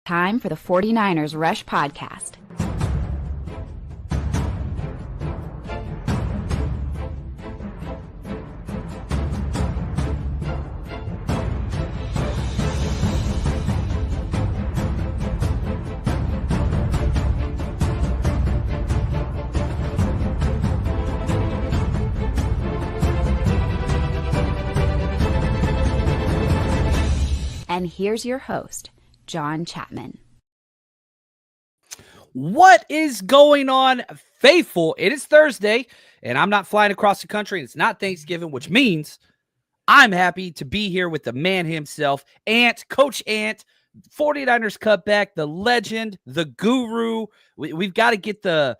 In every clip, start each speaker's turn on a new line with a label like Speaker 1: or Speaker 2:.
Speaker 1: Time for the 49ers Rush Podcast. And here's your host, John Chapman.
Speaker 2: What is going on, faithful? It is Thursday, and I'm not flying across the country, and it's not Thanksgiving, which means I'm happy to be here with the man himself, Coach Ant, 49ers cutback, the legend, the guru. We've got to get the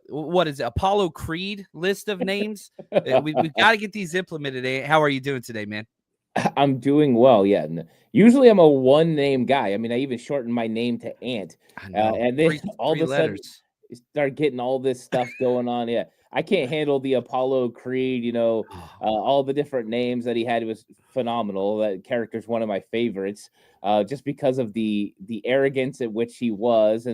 Speaker 2: what is it, Apollo Creed list of names. We've got to get these implemented. Ant. How are you doing today, man?
Speaker 3: I'm doing well, yeah. Usually I'm a one-name guy. I mean, I even shortened my name to Ant. And then all of a sudden, start getting all this stuff going on. Yeah, I can't handle the Apollo Creed, all the different names that he had. It was phenomenal. That character's one of my favorites, just because of the arrogance at which he was.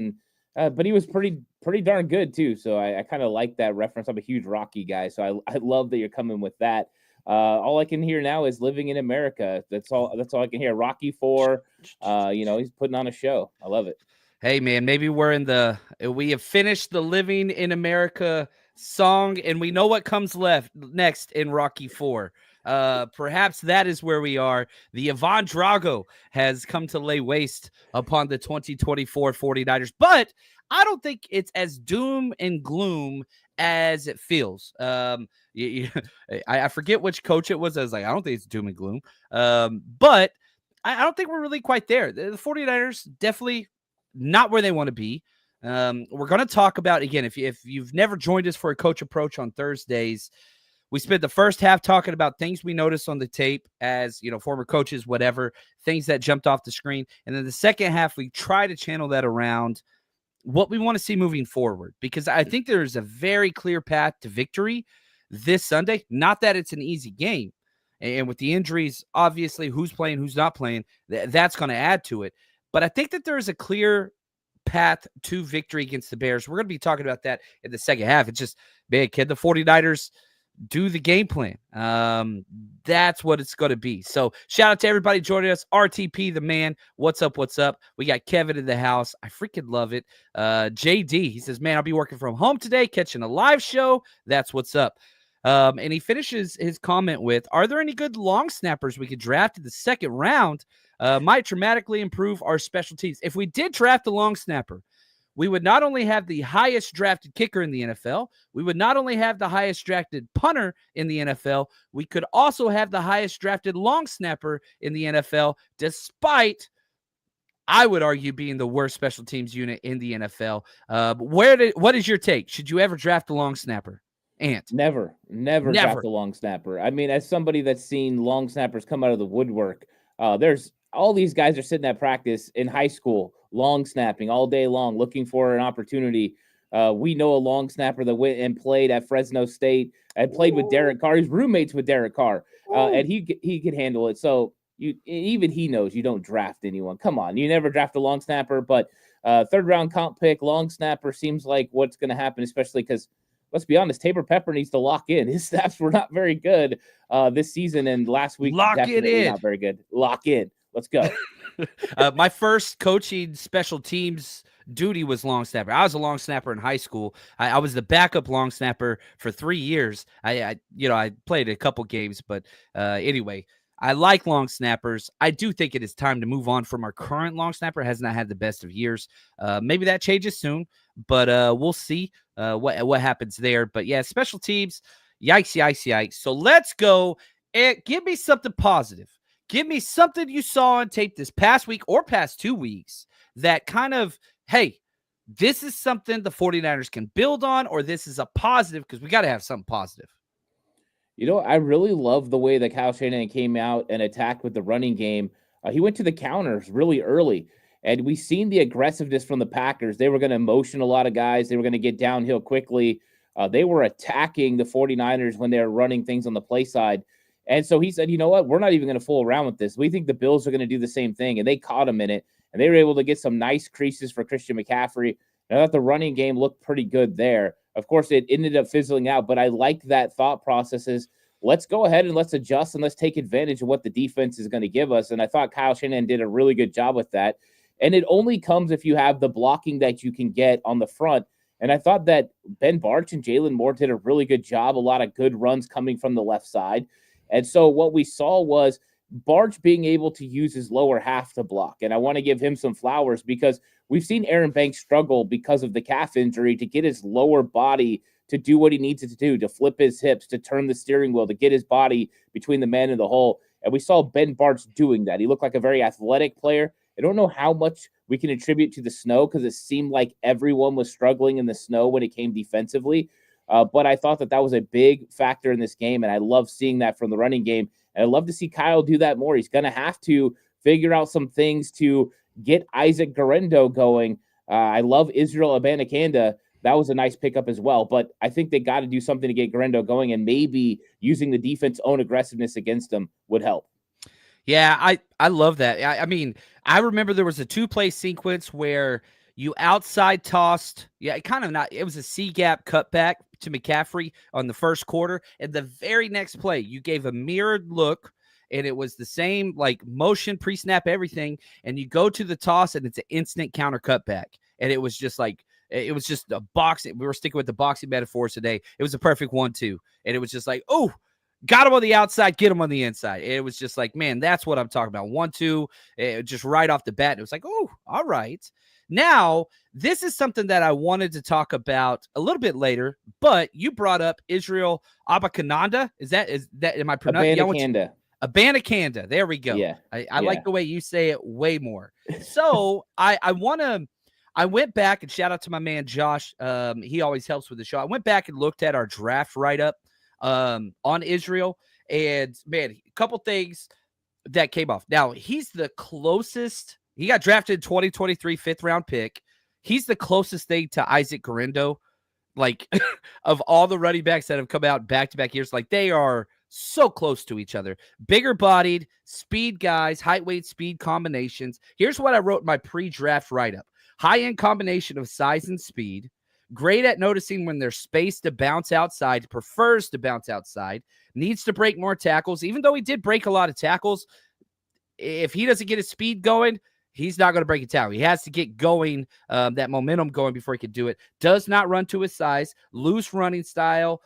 Speaker 3: But he was pretty darn good, too. So I kind of like that reference. I'm a huge Rocky guy, so I love that you're coming with that. All I can hear now is Living in America. That's all I can hear. Rocky IV, he's putting on a show. I love it.
Speaker 2: Hey man, maybe we have finished the Living in America song and we know what comes next in Rocky IV. Perhaps that is where we are. The Ivan Drago has come to lay waste upon the 2024 49ers, but I don't think it's as doom and gloom as it feels. I forget which coach it was. I was like, I don't think it's doom and gloom. But I don't think we're really quite there. The 49ers definitely not where they want to be. We're going to talk about, again, if you've never joined us for a coach approach on Thursdays, we spent the first half talking about things we noticed on the tape as, former coaches, whatever, things that jumped off the screen. And then the second half, we try to channel that around what we want to see moving forward, because I think there's a very clear path to victory this Sunday. Not that it's an easy game. And with the injuries, obviously, who's playing, who's not playing, that's going to add to it. But I think that there is a clear path to victory against the Bears. We're going to be talking about that in the second half. It's just, man, can the 49ers do the game plan? That's what it's going to be. So shout out to everybody joining us. RTP, the man. What's up? We got Kevin in the house. I freaking love it. JD, he says, man, I'll be working from home today, catching a live show. That's what's up. And he finishes his comment with, are there any good long snappers we could draft in the second round? Might dramatically improve our special teams. If we did draft a long snapper, we would not only have the highest drafted kicker in the NFL, we would not only have the highest drafted punter in the NFL, we could also have the highest drafted long snapper in the NFL, despite, I would argue, being the worst special teams unit in the NFL. What is your take? Should you ever draft a long snapper? Ant?
Speaker 3: Never draft a long snapper. I mean, as somebody that's seen long snappers come out of the woodwork, there's all these guys are sitting at practice in high school, long snapping all day long, looking for an opportunity. We know a long snapper that went and played at Fresno State and played with Derek Carr. He's roommates with Derek Carr, and he could handle it. So even he knows you don't draft anyone. Come on, you never draft a long snapper, but third round comp pick, long snapper seems like what's going to happen, especially because, let's be honest, Tabor Pepper needs to lock in. His snaps were not very good this season, and last week
Speaker 2: lock it in.
Speaker 3: Not very good. Lock in. Let's go.
Speaker 2: My first coaching special teams duty was long snapper. I was a long snapper in high school. I was the backup long snapper for 3 years. I played a couple games, but anyway, I like long snappers. I do think it is time to move on from our current long snapper. Has not had the best of years. Maybe that changes soon, but we'll see what happens there. But yeah, special teams, yikes. So let's go and give me something positive. Give me something you saw on tape this past week or past 2 weeks that kind of, hey, this is something the 49ers can build on, or this is a positive, because we got to have something positive.
Speaker 3: I really love the way that Kyle Shanahan came out and attacked with the running game. He went to the counters really early, and we've seen the aggressiveness from the Packers. They were going to motion a lot of guys. They were going to get downhill quickly. They were attacking the 49ers when they were running things on the play side. And so he said, you know what? We're not even going to fool around with this. We think the Bills are going to do the same thing. And they caught him in it. and they were able to get some nice creases for Christian McCaffrey. And I thought the running game looked pretty good there. Of course, it ended up fizzling out, but I liked that thought process is let's go ahead and let's adjust and let's take advantage of what the defense is going to give us. And I thought Kyle Shanahan did a really good job with that. And it only comes if you have the blocking that you can get on the front. And I thought that Ben Barch and Jalen Moore did a really good job, a lot of good runs coming from the left side. And so what we saw was Barch being able to use his lower half to block. And I want to give him some flowers because we've seen Aaron Banks struggle because of the calf injury to get his lower body to do what he needs it to do, to flip his hips, to turn the steering wheel, to get his body between the man and the hole. And we saw Ben Barch doing that. He looked like a very athletic player. I don't know how much we can attribute to the snow because it seemed like everyone was struggling in the snow when it came defensively. But I thought that was a big factor in this game, and I love seeing that from the running game. And I'd love to see Kyle do that more. He's going to have to figure out some things to get Isaac Guerendo going. I love Israel Abanikanda. That was a nice pickup as well. But I think they got to do something to get Guerendo going, and maybe using the defense's own aggressiveness against him would help.
Speaker 2: Yeah, I love that. I mean, I remember there was a 2-play sequence where you outside tossed. Yeah, it was a C-gap cutback to McCaffrey on the first quarter. And the very next play, you gave a mirrored look, and it was the same, like, motion, pre-snap, everything. And you go to the toss, and it's an instant counter cutback. And it was just like, it was just a boxing. We were sticking with the boxing metaphors today. It was a perfect 1-2. And it was just like, oh, got him on the outside, get him on the inside. It was just like, man, that's what I'm talking about. 1-2, just right off the bat. It was like, oh, all right. Now, this is something that I wanted to talk about a little bit later, but you brought up Israel Abanikanda. Is that am I pronouncing
Speaker 3: Abanikanda?
Speaker 2: Abanikanda. There we go.
Speaker 3: Yeah.
Speaker 2: I like the way you say it way more. So I went back and shout out to my man Josh. He always helps with the show. I went back and looked at our draft write-up on Israel, and man, a couple things that came off. Now, he's the closest. He got drafted in 2023, 5th-round pick. He's the closest thing to Isaac Guerendo, like, of all the running backs that have come out back-to-back years. Like, they are so close to each other. Bigger-bodied, speed guys, height, weight, speed combinations. Here's what I wrote in my pre-draft write-up. High-end combination of size and speed. Great at noticing when there's space to bounce outside, prefers to bounce outside, needs to break more tackles. Even though he did break a lot of tackles, if he doesn't get his speed going, he's not going to break a tackle. He has to get going, that momentum going before he can do it. Does not run to his size, loose running style,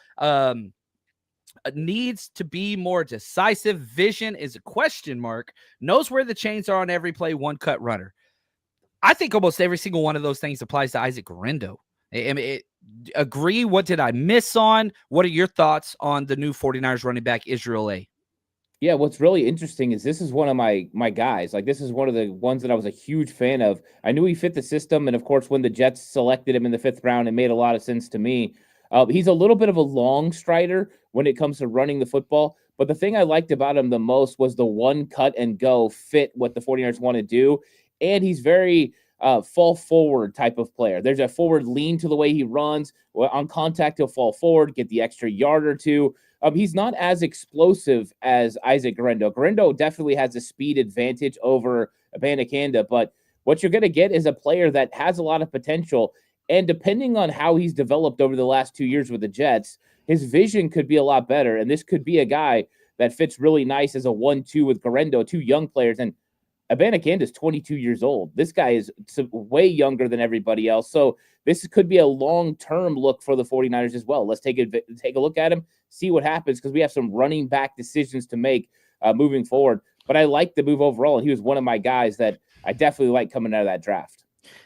Speaker 2: needs to be more decisive. Vision is a question mark, knows where the chains are on every play, one-cut runner. I think almost every single one of those things applies to Isaac Guerendo. I mean, agree? What did I miss on? What are your thoughts on the new 49ers running back, Israel A?
Speaker 3: Yeah, what's really interesting is this is one of my guys. Like, this is one of the ones that I was a huge fan of. I knew he fit the system, and of course, when the Jets selected him in the 5th round, it made a lot of sense to me. He's a little bit of a long strider when it comes to running the football, but the thing I liked about him the most was the one cut and go fit what the 49ers want to do, and he's very fall forward type of player. There's a forward lean to the way he runs. On contact, he'll fall forward, get the extra yard or two. He's not as explosive as Isaac Guerendo. Guerendo definitely has a speed advantage over Abanikanda, but what you're going to get is a player that has a lot of potential, and depending on how he's developed over the last 2 years with the Jets, his vision could be a lot better, and this could be a guy that fits really nice as a 1-2 with Guerendo, two young players, and Abanikanda is 22 years old. This guy is way younger than everybody else. So this could be a long-term look for the 49ers as well. Let's take a look at him, see what happens, because we have some running back decisions to make moving forward. But I like the move overall, and he was one of my guys that I definitely like coming out of that draft.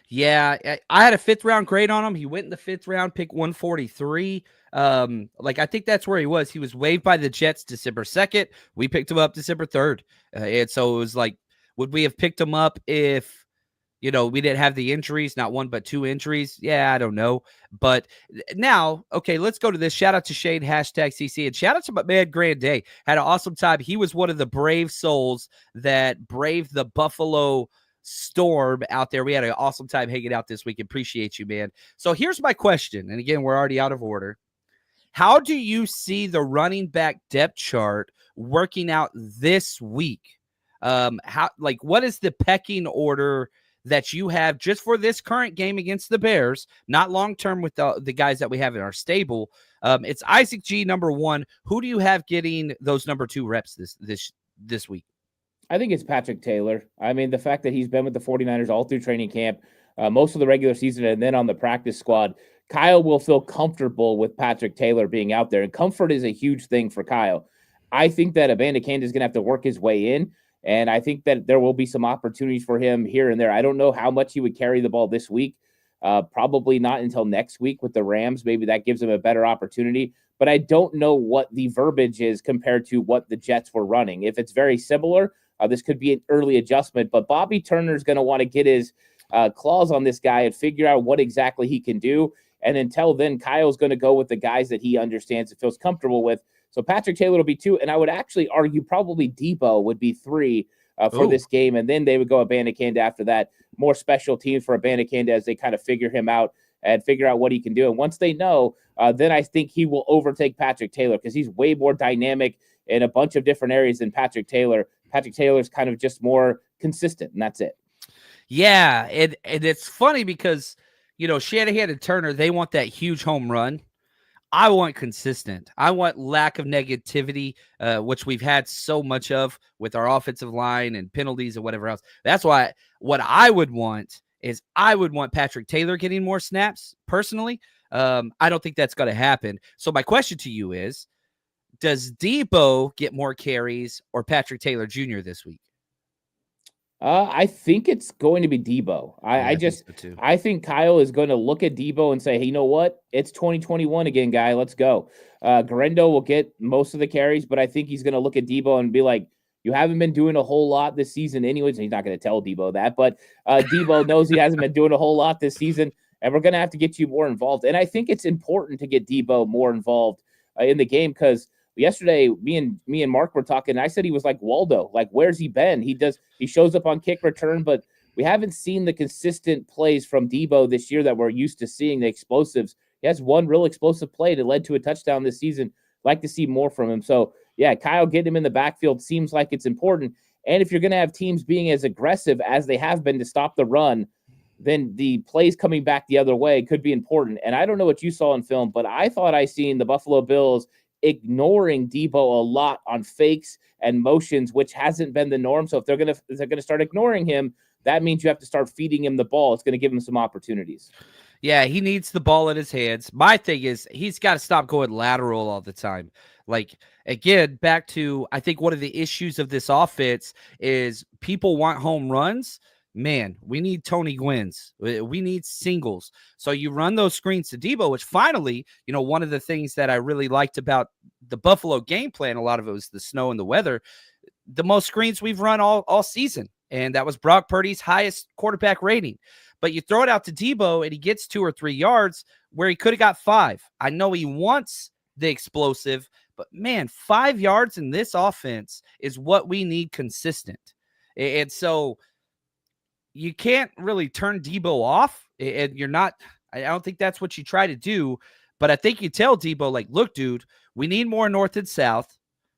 Speaker 2: Yeah, I had a 5th-round grade on him. He went in the 5th round, pick 143. I think that's where he was. He was waived by the Jets December 2nd. We picked him up December 3rd. And so it was like, would we have picked him up if, we didn't have the injuries, not one, but 2 injuries? Yeah, I don't know. But now, okay, let's go to this. Shout out to Shane, #CC, and shout out to my man Grand Day. Had an awesome time. He was one of the brave souls that braved the Buffalo storm out there. We had an awesome time hanging out this week. Appreciate you, man. So here's my question. And again, we're already out of order. How do you see the running back depth chart working out this week? What is the pecking order that you have just for this current game against the Bears, not long-term with the guys that we have in our stable. It's Isaac G, number 1. Who do you have getting those number 2 reps this week?
Speaker 3: I think it's Patrick Taylor. I mean, the fact that he's been with the 49ers all through training camp, most of the regular season, and then on the practice squad, Kyle will feel comfortable with Patrick Taylor being out there. And comfort is a huge thing for Kyle. I think that Abanikanda is going to have to work his way in. And I think that there will be some opportunities for him here and there. I don't know how much he would carry the ball this week. Probably not until next week with the Rams. Maybe that gives him a better opportunity. But I don't know what the verbiage is compared to what the Jets were running. If it's very similar, this could be an early adjustment. But Bobby Turner is going to want to get his claws on this guy and figure out what exactly he can do. And until then, Kyle's going to go with the guys that he understands and feels comfortable with. So Patrick Taylor will be 2, and I would actually argue probably Debo would be 3 for this game, and then they would go Abanikanda after that. More special teams for Abanikanda as they kind of figure him out and figure out what he can do. And once they know, then I think he will overtake Patrick Taylor because he's way more dynamic in a bunch of different areas than Patrick Taylor. Patrick Taylor's kind of just more consistent, and that's it.
Speaker 2: Yeah, and it's funny because, Shanahan and Turner, they want that huge home run. I want consistent. I want lack of negativity, which we've had so much of with our offensive line and penalties and whatever else. That's why what I would want is I would want Patrick Taylor getting more snaps personally. I don't think that's going to happen. So my question to you is, does Debo get more carries or Patrick Taylor Jr. this week?
Speaker 3: I think it's going to be Debo. I think Kyle is going to look at Debo and say, hey, you know what? It's 2021 again, guy. Let's go. Garendo will get most of the carries, but I think he's going to look at Debo and be like, you haven't been doing a whole lot this season anyways. And he's not going to tell Debo that, but Debo knows he hasn't been doing a whole lot this season, and we're going to have to get you more involved. And I think it's important to get Debo more involved in the game because yesterday, me and Mark were talking. And I said he was like Waldo. Like, where's he been? He shows up on kick return, but we haven't seen the consistent plays from Debo this year that we're used to seeing. The explosives. He has one real explosive play that led to a touchdown this season. Like to see more from him. So yeah, Kyle getting him in the backfield seems like it's important. And if you're going to have teams being as aggressive as they have been to stop the run, then the plays coming back the other way could be important. And I don't know what you saw in film, but I thought I seen the Buffalo Bills ignoring Debo a lot on fakes and motions, which hasn't been the norm. So if they're gonna start ignoring him, that means you have to start feeding him the ball. It's going to give him some opportunities.
Speaker 2: Yeah, he needs the ball in his hands. My thing is he's got to stop going lateral all the time. Like, again, back to, I think one of the issues of this offense is people want home runs. Man, we need Tony Gwynn's. We need singles. So you run those screens to Debo, which finally, one of the things that I really liked about the Buffalo game plan, a lot of it was the snow and the weather, the most screens we've run all season. And that was Brock Purdy's highest quarterback rating. But you throw it out to Debo and he gets 2 or 3 yards where he could have got 5. I know he wants the explosive, but man, 5 yards in this offense is what we need consistent. And so you can't really turn Debo off, and I don't think that's what you try to do, but I think you tell Debo, like, look, dude, we need more north and south,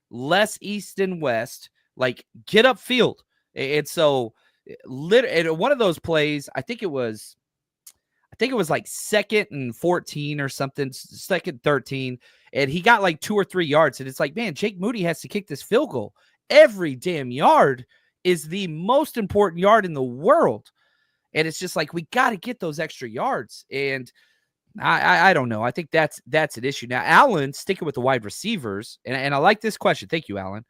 Speaker 2: less east and west, like, get upfield. And so one of those plays, I think it was like 2nd and 14 or something, 2nd 13, and he got like 2 or 3 yards, and it's like, man, Jake Moody has to kick this field goal. Every damn yard is the most important yard in the world. And it's just like, we got to get those extra yards. And I don't know. I think that's an issue. Now, Alan, sticking with the wide receivers, and I like this question. Thank you, Alan.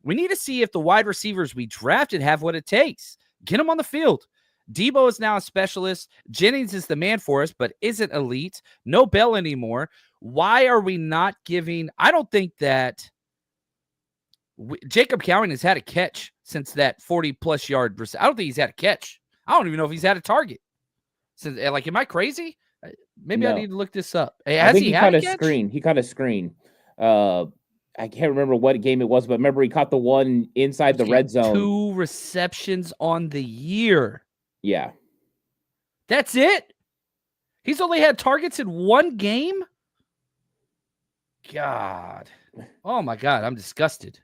Speaker 2: We need to see if the wide receivers we drafted have what it takes. Get them on the field. Debo is now a specialist. Jennings is the man for us, but isn't elite. No Bell anymore. Why are we not giving? I don't think that Jacob Cowing has had a catch since that 40-plus yard. I don't think he's had a catch. I don't even know if he's had a target. Since, like, am I crazy? Maybe I need to look this up.
Speaker 3: I think he caught a screen. He caught a screen. I can't remember what game it was, but remember he caught the one inside the red zone.
Speaker 2: 2 receptions on the year.
Speaker 3: Yeah.
Speaker 2: That's it? He's only had targets in 1 game? God. Oh, my God. I'm disgusted.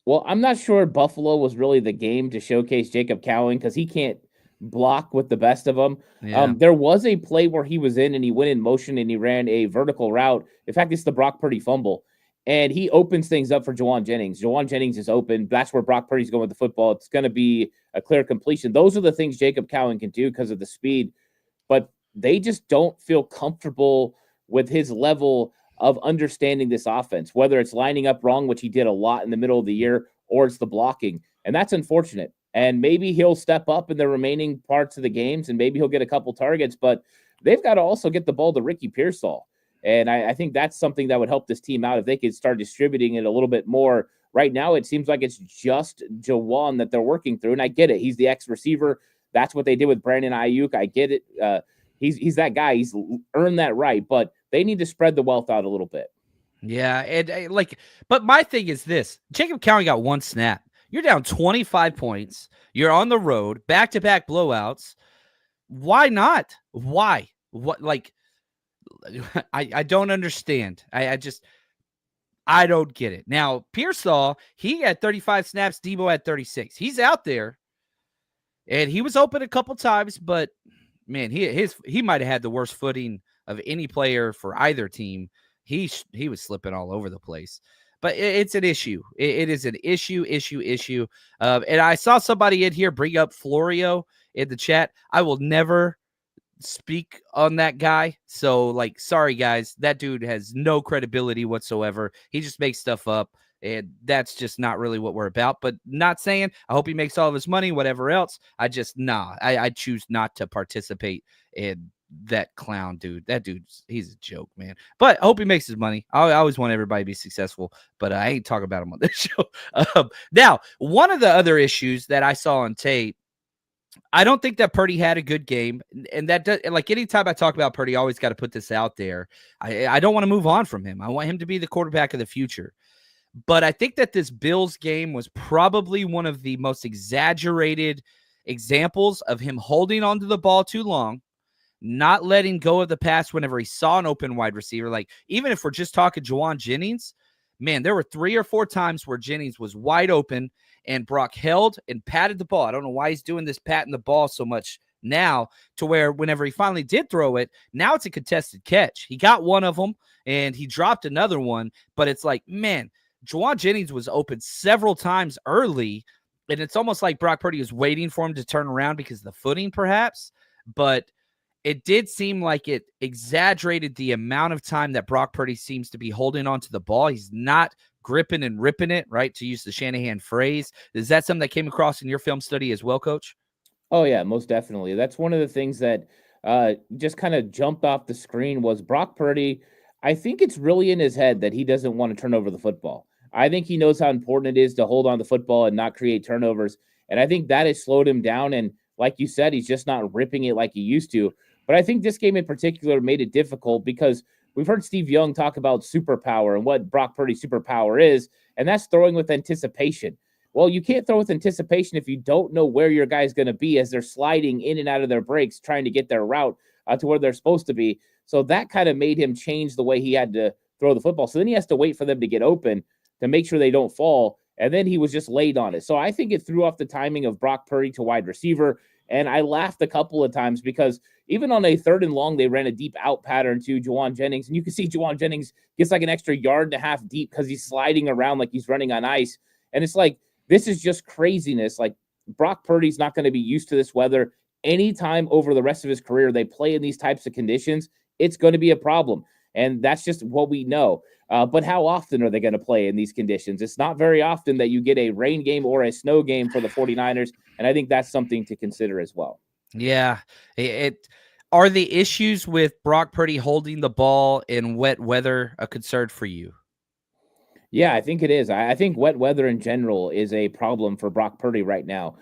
Speaker 3: Well, I'm not sure Buffalo was really the game to showcase Jacob Cowing because he can't block with the best of them.
Speaker 2: Yeah.
Speaker 3: There was a play where he was in and he went in motion and he ran a vertical route. In fact, it's the Brock Purdy fumble. And he opens things up for Juwan Jennings. Juwan Jennings is open. That's where Brock Purdy's going with the football. It's going to be a clear completion. Those are the things Jacob Cowan can do because of the speed. But they just don't feel comfortable with his level of understanding this offense, whether it's lining up wrong, which he did a lot in the middle of the year, or it's the blocking. And that's unfortunate. And maybe he'll step up in the remaining parts of the games and maybe he'll get a couple targets, but they've got to also get the ball to Ricky Pearsall. And I think that's something that would help this team out if they could start distributing it a little bit more. Right now, it seems like it's just Juwan that they're working through. And I get it. He's the ex-receiver. That's what they did with Brandon Ayuk. I get it. He's that guy. He's earned that right. But they need to spread the wealth out a little bit.
Speaker 2: Yeah. And but my thing is this. Jacob Cowan got one snap. You're down 25 points. You're on the road, back-to-back blowouts. Why not? Why? What? I don't understand. I don't get it. Now, Pearsall, he had 35 snaps. Debo had 36. He's out there, and he was open a couple times, but man, he might have had the worst footing of any player for either team. He was slipping all over the place. But it's an issue. It is an issue. And I saw somebody in here bring up Florio in the chat. I will never speak on that guy. So, sorry, guys. That dude has no credibility whatsoever. He just makes stuff up. And that's just not really what we're about. But not saying I hope he makes all of his money, whatever else. I choose not to participate in that clown dude. That dude's he's a joke, man. But I hope he makes his money. I always want everybody to be successful, but I ain't talking about him on this show. Now, one of the other issues that I saw on tape, I don't think that Purdy had a good game, and that does, anytime I talk about Purdy, I always got to put this out there. I don't want to move on from him. I want him to be the quarterback of the future. But I think that this Bills game was probably one of the most exaggerated examples of him holding onto the ball too long, not letting go of the pass whenever he saw an open wide receiver. Even if we're just talking Juwan Jennings, man, there were 3 or 4 times where Jennings was wide open and Brock held and patted the ball. I don't know why he's doing this patting the ball so much now, to where whenever he finally did throw it, now it's a contested catch. He got one of them and he dropped another one, but it's man, Juwan Jennings was open several times early, and it's almost like Brock Purdy was waiting for him to turn around because of the footing perhaps, but it did seem like it exaggerated the amount of time that Brock Purdy seems to be holding on to the ball. He's not gripping and ripping it, right, to use the Shanahan phrase. Is that something that came across in your film study as well, Coach?
Speaker 3: Oh, yeah, most definitely. That's one of the things that just kind of jumped off the screen was Brock Purdy. I think it's really in his head that he doesn't want to turn over the football. I think he knows how important it is to hold on the football and not create turnovers. And I think that has slowed him down. And like you said, he's just not ripping it like he used to. But I think this game in particular made it difficult because we've heard Steve Young talk about superpower and what Brock Purdy's superpower is, and that's throwing with anticipation. Well, you can't throw with anticipation if you don't know where your guy's going to be as they're sliding in and out of their breaks, trying to get their route to where they're supposed to be. So that kind of made him change the way he had to throw the football. So then he has to wait for them to get open to make sure they don't fall, and then he was just late on it. So I think it threw off the timing of Brock Purdy to wide receiver, and I laughed a couple of times because even on a 3rd and long, they ran a deep out pattern to Juwan Jennings, and you can see Juwan Jennings gets an extra 1.5 yards deep because he's sliding around like he's running on ice, and it's this is just craziness. Brock Purdy's not going to be used to this weather. Anytime over the rest of his career they play in these types of conditions, it's going to be a problem, and that's just what we know. But how often are they going to play in these conditions? It's not very often that you get a rain game or a snow game for the 49ers, and I think that's something to consider as well.
Speaker 2: Yeah. Are the issues with Brock Purdy holding the ball in wet weather a concern for you?
Speaker 3: Yeah, I think it is. I think wet weather in general is a problem for Brock Purdy right now.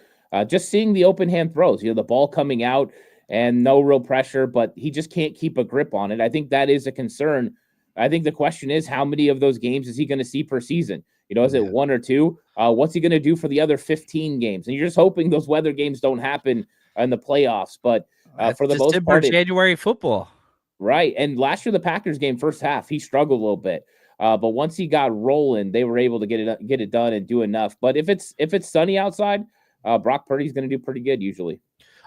Speaker 3: Just seeing the open hand throws, the ball coming out and no real pressure, but he just can't keep a grip on it. I think that is a concern. I think the question is, how many of those games is he going to see per season? Is it 1 or 2? What's he going to do for the other 15 games? And you're just hoping those weather games don't happen in the playoffs. But for the most part,
Speaker 2: January football.
Speaker 3: Right. And last year, the Packers game, first half, he struggled a little bit. But once he got rolling, they were able to get it done and do enough. But if it's sunny outside, Brock Purdy's going to do pretty good usually.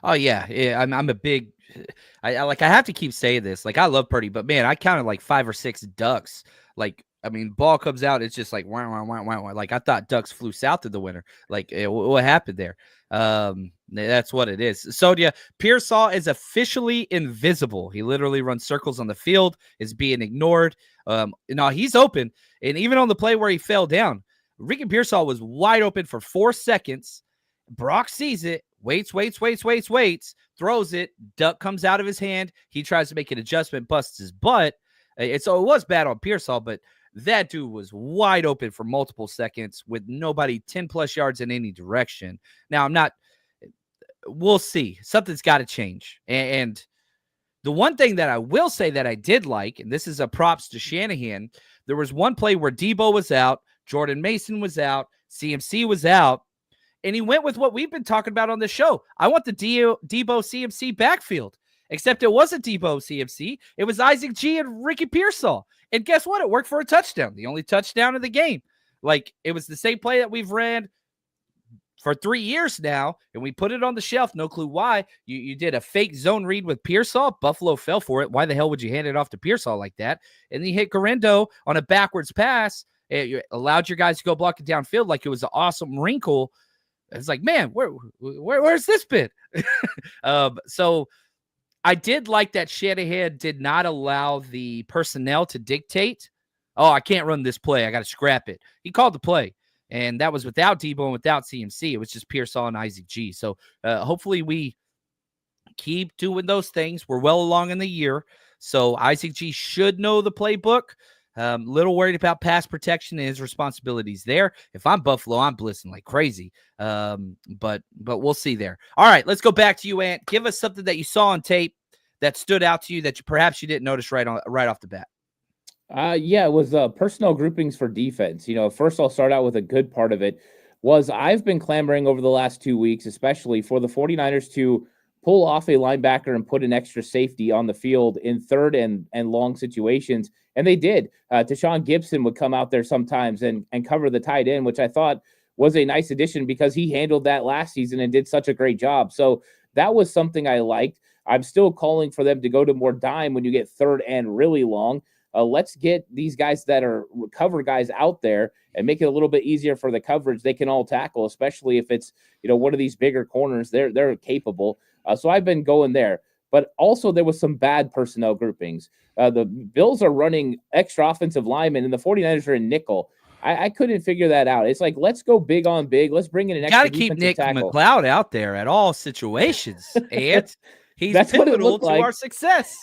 Speaker 2: Oh yeah. I'm a big. I have to keep saying this. Like, I love Purdy, but man, I counted like 5 or 6 ducks. Like, I mean, ball comes out, it's just like wah, wah, wah, wah, wah. Like, I thought ducks flew south of the winter. Like, what happened there? That's what it is. Sonia, Pearsall is officially invisible. He literally runs circles on the field, is being ignored. No, he's open, and even on the play where he fell down, Ricky Pearsall was wide open for 4 seconds. Brock sees it, waits, throws it, duck comes out of his hand. He tries to make an adjustment, busts his butt. So it was bad on Pearsall, but that dude was wide open for multiple seconds with nobody 10 plus yards in any direction. Now, we'll see. Something's got to change. And the one thing that I will say that I did like, and this is a props to Shanahan, there was one play where Debo was out, Jordan Mason was out, CMC was out, and he went with what we've been talking about on the show. I want the Debo CMC backfield, except it wasn't Debo CMC. It was Isaac G and Ricky Pearsall. And guess what? It worked for a touchdown, the only touchdown of the game. Like, it was the same play that we've ran for 3 years now, and we put it on the shelf. No clue why. You did a fake zone read with Pearsall. Buffalo fell for it. Why the hell would you hand it off to Pearsall like that? And then you hit Garendo on a backwards pass. It allowed your guys to go block it downfield like it was an awesome wrinkle. It's like, man, where's this been? So I did like that Shanahan did not allow the personnel to dictate, oh, I can't run this play, I got to scrap it. He called the play, and that was without Debo and without CMC. It was just Pearsall and Isaac G. So hopefully we keep doing those things. We're well along in the year, so Isaac G should know the playbook. Little worried about pass protection and his responsibilities there. If I'm Buffalo, I'm blitzing like crazy. But we'll see there. All right, let's go back to you, Ant. Give us something that you saw on tape that stood out to you that perhaps you didn't notice right off the bat.
Speaker 3: Yeah, it was personnel groupings for defense. First I'll start out with a good part of it was I've been clamoring over the last 2 weeks, especially for the 49ers to pull off a linebacker and put an extra safety on the field in third and long situations. And they did. Deshaun Gibson would come out there sometimes and cover the tight end, which I thought was a nice addition because he handled that last season and did such a great job. So that was something I liked. I'm still calling for them to go to more dime when you get third and really long. Let's get these guys that are cover guys out there and make it a little bit easier for the coverage. They can all tackle, especially if it's, one of these bigger corners. They're capable. So I've been going there. But also there was some bad personnel groupings. The Bills are running extra offensive linemen, and the 49ers are in nickel. I couldn't figure that out. It's like, let's go big on big. Let's bring in an extra defensive tackle.
Speaker 2: Got to keep Nick McLeod out there at all situations, and he's pivotal to our success.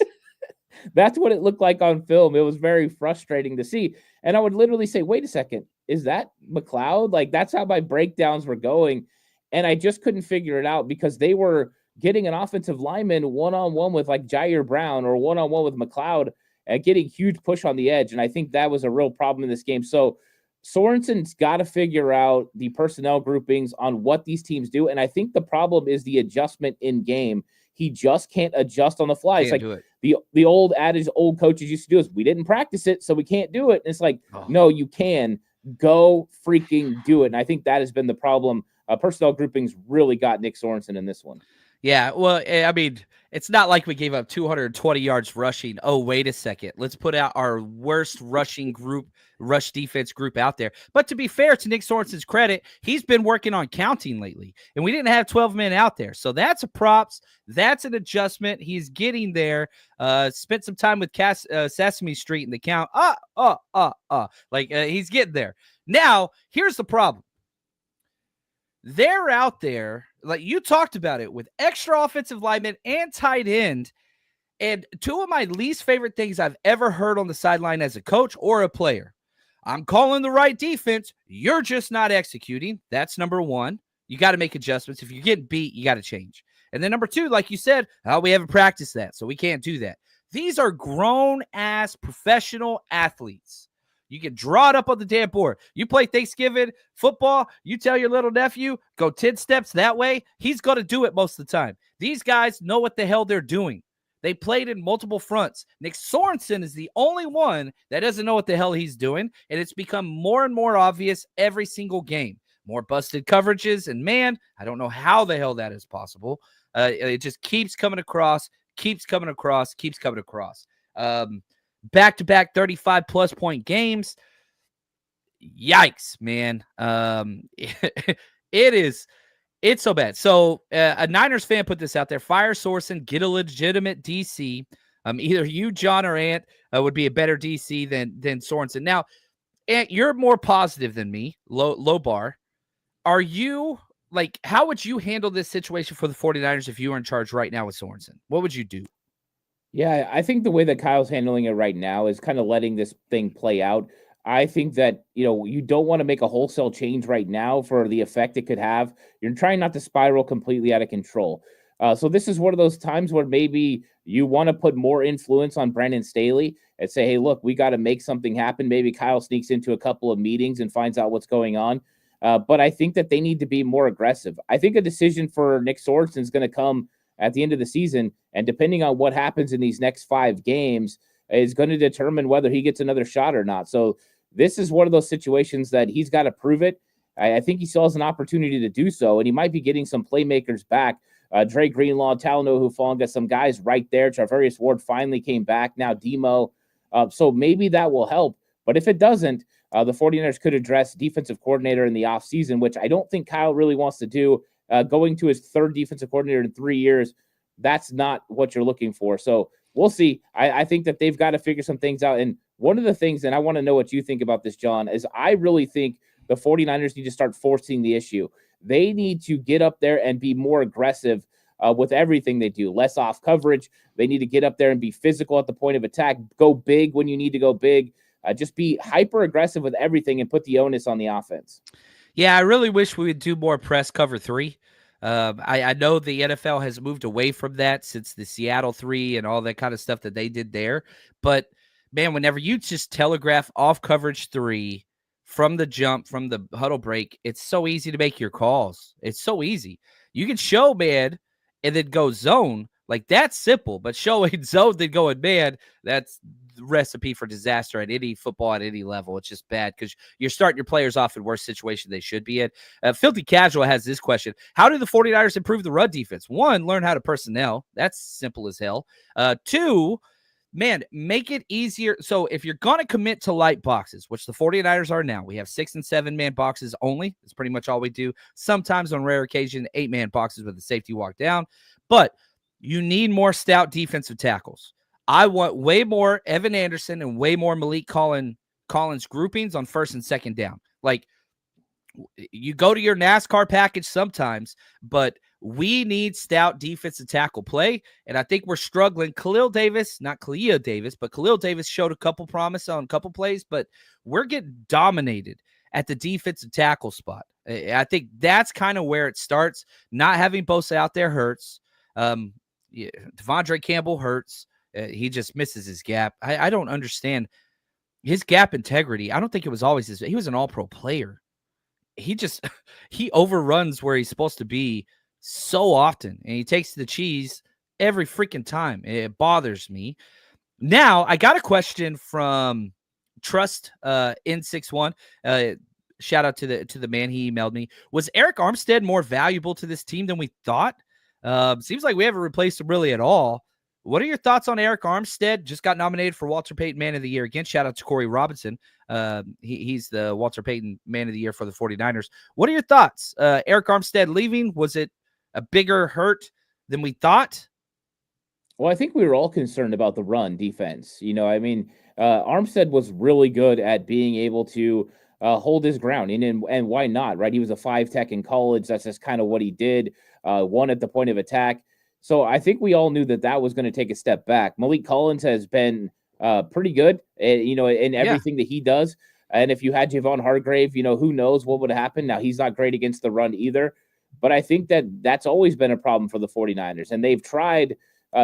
Speaker 3: That's what it looked like on film. It was very frustrating to see. And I would literally say, wait a second, is that McLeod? Like, that's how my breakdowns were going. And I just couldn't figure it out because they were getting an offensive lineman one-on-one with like Jair Brown or one-on-one with McLeod and getting huge push on the edge. And I think that was a real problem in this game. So Sorensen's got to figure out the personnel groupings on what these teams do. And I think the problem is the adjustment in game. He just can't adjust on the fly. It's like the old adage old coaches used to do is we didn't practice it, so we can't do it. And it's like, no, you can. Go freaking do it. And I think that has been the problem. Personnel groupings really got Nick Sorensen in this one.
Speaker 2: Yeah, well, I mean, it's not like we gave up 220 yards rushing. Oh, wait a second. Let's put out our worst rush defense group out there. But to be fair to Nick Sorensen's credit, he's been working on counting lately, and we didn't have 12 men out there. So that's a props. That's an adjustment. He's getting there. Spent some time with Sesame Street in the count. He's getting there. Now, here's the problem. They're out there, like you talked about it, with extra offensive linemen and tight end. And two of my least favorite things I've ever heard on the sideline as a coach or a player. I'm calling the right defense. You're just not executing. That's number one. You got to make adjustments. If you're getting beat, you got to change. And then number two, like you said, we haven't practiced that, so we can't do that. These are grown-ass professional athletes. You can draw it up on the damn board. You play Thanksgiving football, you tell your little nephew, go 10 steps that way. He's going to do it most of the time. These guys know what the hell they're doing. They played in multiple fronts. Nick Sorensen is the only one that doesn't know what the hell he's doing, and it's become more and more obvious every single game. More busted coverages, and man, I don't know how the hell that is possible. It just keeps coming across. Back-to-back 35-plus point games. Yikes, man. It's so bad. So a Niners fan put this out there. Fire Sorensen, get a legitimate DC. Either you, John, or Ant would be a better DC than Sorensen. Now, Ant, you're more positive than me, low bar. Are you, like, how would you handle this situation for the 49ers if you were in charge right now with Sorensen? What would you do?
Speaker 3: Yeah, I think the way that Kyle's handling it right now is kind of letting this thing play out. I think that, you don't want to make a wholesale change right now for the effect it could have. You're trying not to spiral completely out of control. So this is one of those times where maybe you want to put more influence on Brandon Staley and say, hey, look, we got to make something happen. Maybe Kyle sneaks into a couple of meetings and finds out what's going on. But I think that they need to be more aggressive. I think a decision for Nick Sorensen is going to come at the end of the season. And depending on what happens in these next 5 games is going to determine whether he gets another shot or not. So this is one of those situations that he's got to prove it. I think he still has an opportunity to do so, and he might be getting some playmakers back. Dre Greenlaw, Talanoa Hufanga, some guys right there. Charvarius Ward finally came back. Now Demo. So maybe that will help. But if it doesn't, the 49ers could address defensive coordinator in the offseason, which I don't think Kyle really wants to do. Going to his 3rd defensive coordinator in 3 years, that's not what you're looking for. So we'll see. I think that they've got to figure some things out. And one of the things, and I want to know what you think about this, John, is I really think the 49ers need to start forcing the issue. They need to get up there and be more aggressive with everything they do. Less off coverage. They need to get up there and be physical at the point of attack. Go big when you need to go big. Just be hyper aggressive with everything and put the onus on the offense.
Speaker 2: Yeah, I really wish we would do more press cover 3. I know the NFL has moved away from that since the Seattle 3 and all that kind of stuff that they did there. But, man, whenever you just telegraph off coverage 3 from the jump, from the huddle break, it's so easy to make your calls. It's so easy. You can show man and then go zone. Like, that's simple. But showing zone then going man, that's recipe for disaster at any football at any level. It's just bad because you're starting your players off in worse situation they should be in. Filthy Casual has this question. How do the 49ers improve the run defense? 1, learn how to personnel. That's simple as hell. 2, man, make it easier. So if you're going to commit to light boxes, which the 49ers are now, we have 6 and 7 man boxes only. That's pretty much all we do. Sometimes on rare occasion, 8 man boxes with a safety walk down. But you need more stout defensive tackles. I want way more Evan Anderson and way more Malik Collins groupings on 1st and 2nd down. Like, you go to your NASCAR package sometimes, but we need stout defensive tackle play, and I think we're struggling. Khalil Davis, not Khalil Davis, but Khalil Davis showed a couple promise on a couple plays, but we're getting dominated at the defensive tackle spot. I think that's kind of where it starts. Not having Bosa out there hurts. Devondre Campbell hurts. He just misses his gap. I don't understand his gap integrity. I don't think it was always his. He was an all-pro player. He overruns where he's supposed to be so often, and he takes the cheese every freaking time. It bothers me. Now, I got a question from Trust N61. Shout out to the man. He emailed me. Was Eric Armstead more valuable to this team than we thought? Seems like we haven't replaced him really at all. What are your thoughts on Eric Armstead? Just got nominated for Walter Payton Man of the Year. Again, shout out to Corey Robinson. He's the Walter Payton Man of the Year for the 49ers. What are your thoughts? Eric Armstead leaving, was it a bigger hurt than we thought?
Speaker 3: Well, I think we were all concerned about the run defense. Armstead was really good at being able to hold his ground. And why not, right? He was a 5 tech in college. That's just kind of what he did. One at the point of attack. So I think we all knew that was going to take a step back. Malik Collins has been pretty good, in everything that he does. And if you had Javon Hargrave, who knows what would happen. Now, he's not great against the run either. But I think that's always been a problem for the 49ers. And they've tried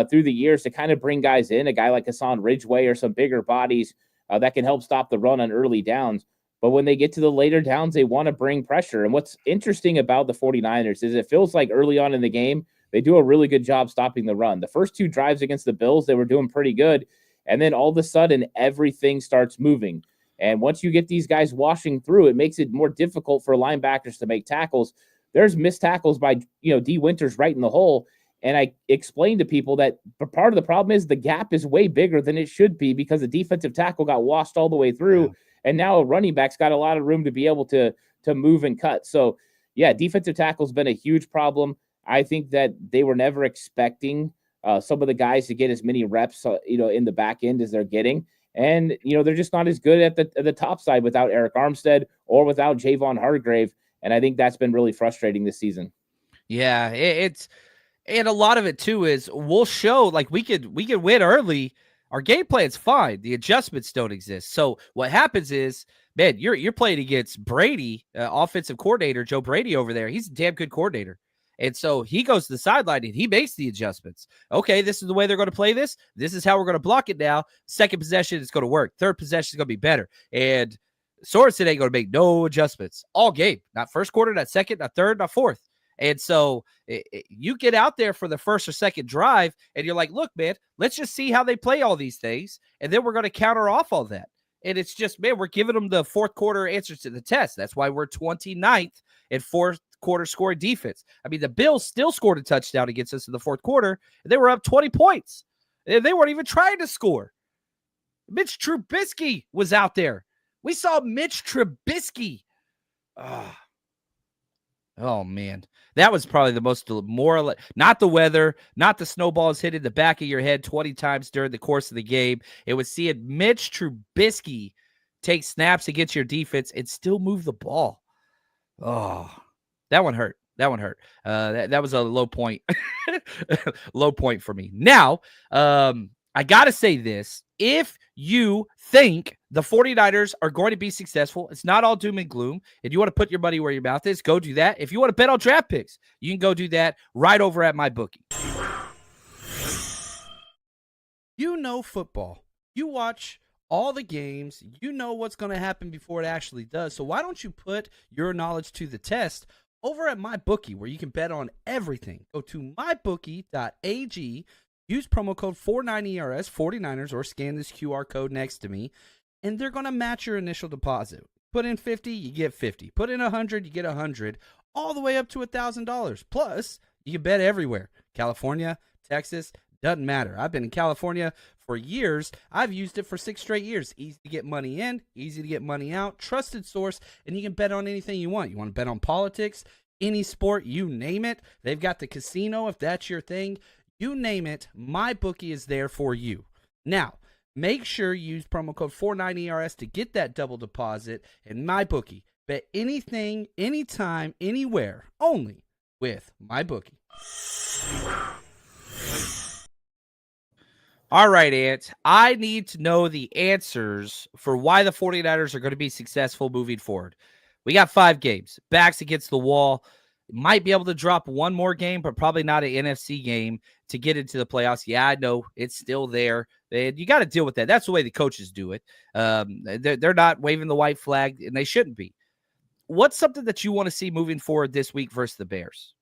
Speaker 3: through the years to kind of bring guys in, a guy like Hassan Ridgeway or some bigger bodies that can help stop the run on early downs. But when they get to the later downs, they want to bring pressure. And what's interesting about the 49ers is it feels like early on in the game, they do a really good job stopping the run. The first 2 drives against the Bills, they were doing pretty good. And then all of a sudden, everything starts moving. And once you get these guys washing through, it makes it more difficult for linebackers to make tackles. There's missed tackles by, D Winters right in the hole. And I explained to people that part of the problem is the gap is way bigger than it should be because the defensive tackle got washed all the way through. Yeah. And now a running back's got a lot of room to be able to move and cut. So, yeah, defensive tackle's been a huge problem. I think that they were never expecting some of the guys to get as many reps, in the back end as they're getting. And, they're just not as good at the top side without Eric Armstead or without Javon Hargrave. And I think that's been really frustrating this season.
Speaker 2: Yeah, and a lot of it too is we'll show like we could win early. Our game plan's fine. The adjustments don't exist. So what happens is, man, you're playing against Brady, offensive coordinator Joe Brady over there. He's a damn good coordinator. And so he goes to the sideline and he makes the adjustments. Okay, this is the way they're going to play this. This is how we're going to block it now. Second possession is going to work. Third possession is going to be better. And Sorensen ain't going to make no adjustments all game. Not first quarter, not second, not third, not fourth. And so you get out there for the first or second drive and you're like, look, man, let's just see how they play all these things. And then we're going to counter off all that. And it's just, man, we're giving them the fourth quarter answers to the test. That's why we're 29th in fourth quarter scoring defense. I mean, the Bills still scored a touchdown against us in the fourth quarter. And they were up 20 points. And they weren't even trying to score. Mitch Trubisky was out there. We saw Mitch Trubisky. Oh, man. That was probably the most demoralizing. Not the weather, not the snowballs hitting the back of your head 20 times during the course of the game. It was seeing Mitch Trubisky take snaps against your defense and still move the ball. Oh, that one hurt. That one hurt. That was a low point. Low point for me. Now, I got to say this. If you think the 49ers are going to be successful, it's not all doom and gloom, and you want to put your money where your mouth is, go do that. If you want to bet on draft picks, you can go do that right over at MyBookie. You know football. You watch all the games. You know what's going to happen before it actually does. So why don't you put your knowledge to the test over at MyBookie, where you can bet on everything. Go to mybookie.ag. Use promo code 49ERS, 49ers, or scan this QR code next to me, and they're going to match your initial deposit. Put in 50, you get 50. Put in 100, you get 100, all the way up to $1,000. Plus, you can bet everywhere. California, Texas, doesn't matter. I've been in California for years. I've used it for 6 straight years. Easy to get money in, easy to get money out, trusted source, and you can bet on anything you want. You want to bet on politics, any sport, you name it. They've got the casino if that's your thing. You name it, MyBookie is there for you. Now, make sure you use promo code 49ERS to get that double deposit. And MyBookie, bet anything, anytime, anywhere, only with MyBookie. All right, Ant. I need to know the answers for why the 49ers are going to be successful moving forward. We got 5 games. Backs against the wall. Might be able to drop one more game, but probably not an NFC game to get into the playoffs. Yeah, I know it's still there. And you got to deal with that. That's the way the coaches do it. They're not waving the white flag, and they shouldn't be. What's something that you want to see moving forward this week versus the Bears?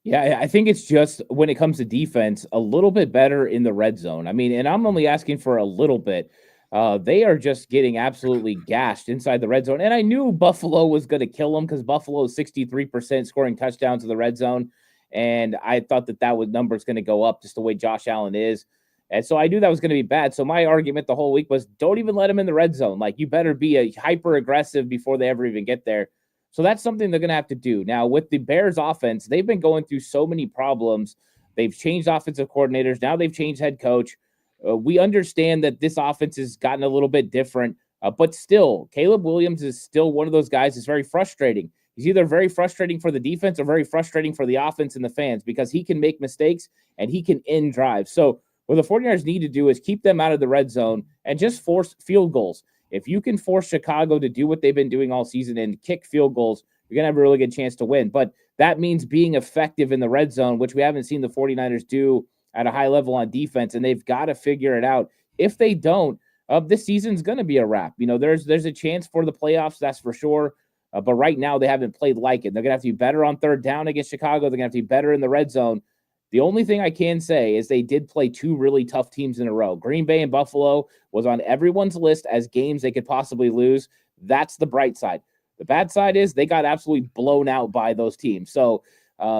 Speaker 3: Yeah, I think it's just when it comes to defense, a little bit better in the red zone. I mean, and I'm only asking for a little bit. They are just getting absolutely gashed inside the red zone. And I knew Buffalo was going to kill them because Buffalo is 63% scoring touchdowns in the red zone. And I thought that number is going to go up just the way Josh Allen is. And so I knew that was going to be bad. So my argument the whole week was don't even let them in the red zone. Like, you better be a hyper aggressive before they ever even get there. So that's something they're going to have to do. Now, with the Bears offense, they've been going through so many problems. They've changed offensive coordinators. Now they've changed head coach. We understand that this offense has gotten a little bit different, but still, Caleb Williams is still one of those guys that's very frustrating. He's either very frustrating for the defense or very frustrating for the offense and the fans because he can make mistakes and he can end drives. So what the 49ers need to do is keep them out of the red zone and just force field goals. If you can force Chicago to do what they've been doing all season and kick field goals, you're going to have a really good chance to win. But that means being effective in the red zone, which we haven't seen the 49ers do at a high level on defense, and they've got to figure it out. If they don't, this season's going to be a wrap. You know, there's a chance for the playoffs, that's for sure. But right now they haven't played like it. They're going to have to be better on third down against Chicago. They're going to have to be better in the red zone. The only thing I can say is they did play 2 really tough teams in a row. Green Bay and Buffalo was on everyone's list as games they could possibly lose. That's the bright side. The bad side is they got absolutely blown out by those teams. So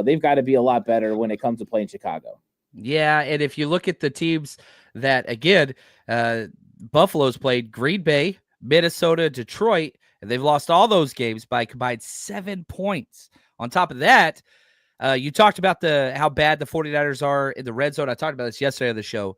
Speaker 3: they've got to be a lot better when it comes to playing Chicago.
Speaker 2: Yeah, and if you look at the teams that, again, Buffalo's played Green Bay, Minnesota, Detroit, and they've lost all those games by combined 7 points. On top of that, you talked about how bad the 49ers are in the red zone. I talked about this yesterday on the show.